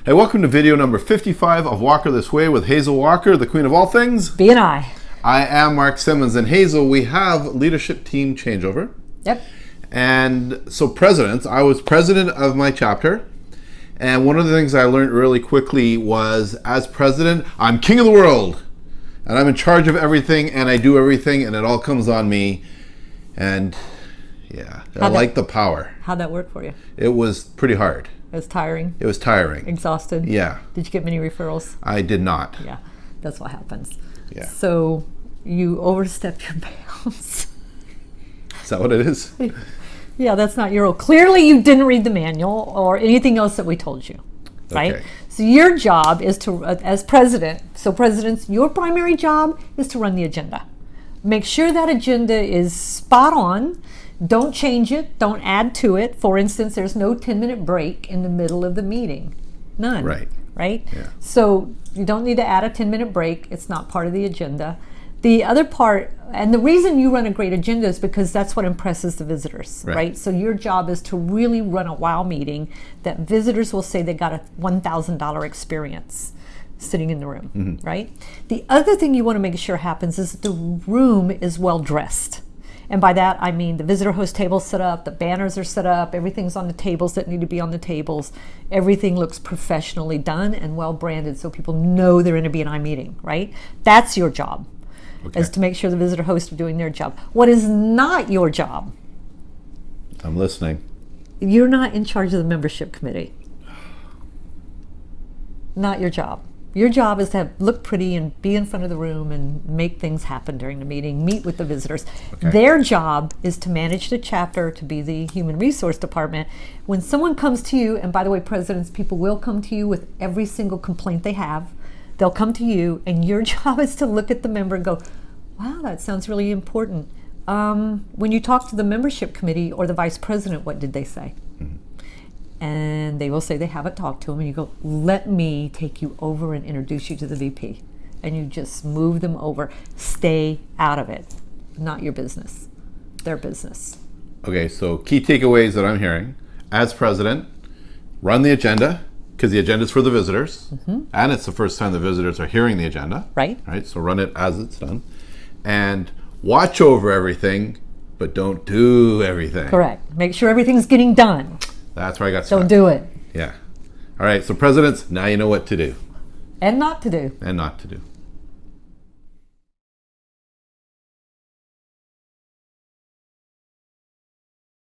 Hey, welcome to video number 55 of Walker This Way with Hazel Walker, the queen of all things. B&I. I am Mark Simmons, and Hazel, we have leadership team changeover. Yep. And so I was president of my chapter, and one of the things I learned really quickly was, as president, I'm king of the world, and I'm in charge of everything, and I do everything, and it all comes on me, and yeah, I like the power. How'd that work for you? It was pretty hard. It was tiring? It was tiring. Exhausted? Yeah. Did you get many referrals? I did not. Yeah, that's what happens. Yeah. So you overstepped your bounds. Is that what it is? Yeah, that's not your role. Clearly you didn't read the manual or anything else that we told you, right? Okay. So your job is to, as president, your primary job is to run the agenda. Make sure that agenda is spot on. Don't change it. Don't add to it. For instance, there's no 10-minute break in the middle of the meeting. None. Right? Yeah. So you don't need to add a 10-minute break. It's not part of the agenda. The other part, and the reason you run a great agenda is because that's what impresses the visitors, right? So your job is to really run a wow meeting that visitors will say they got a $1,000 experience sitting in the room, right? The other thing you want to make sure happens is that the room is well dressed. And by that, I mean the visitor host table's set up, the banners are set up, everything's on the tables that need to be on the tables. Everything looks professionally done and well branded so people know they're in a B&I meeting, right? That's your job, is to make sure the visitor hosts are doing their job. What is not your job? I'm listening. You're not in charge of the membership committee. Not your job. Your job is to look pretty and be in front of the room and make things happen during the meeting, meet with the visitors. Their job is to manage the chapter, to be the human resource department. When someone comes to you, and by the way, presidents, people will come to you with every single complaint they have. They'll come to you, and your job is to look at the member and go, wow, that sounds really important. When you talk to the membership committee or the vice president, what did they say? And they will say they haven't talked to him, and you go, let me take you over and introduce you to the VP. And you just move them over. Stay out of it. Not your business. Their business. Okay, so key takeaways that I'm hearing. As president, run the agenda, because the agenda is for the visitors, and it's the first time the visitors are hearing the agenda. Right. So run it as it's done. And watch over everything, but don't do everything. Correct. Make sure everything's getting done. That's where I got stuck. Don't do it. Yeah. All right, so presidents, now you know what to do. And not to do. And not to do.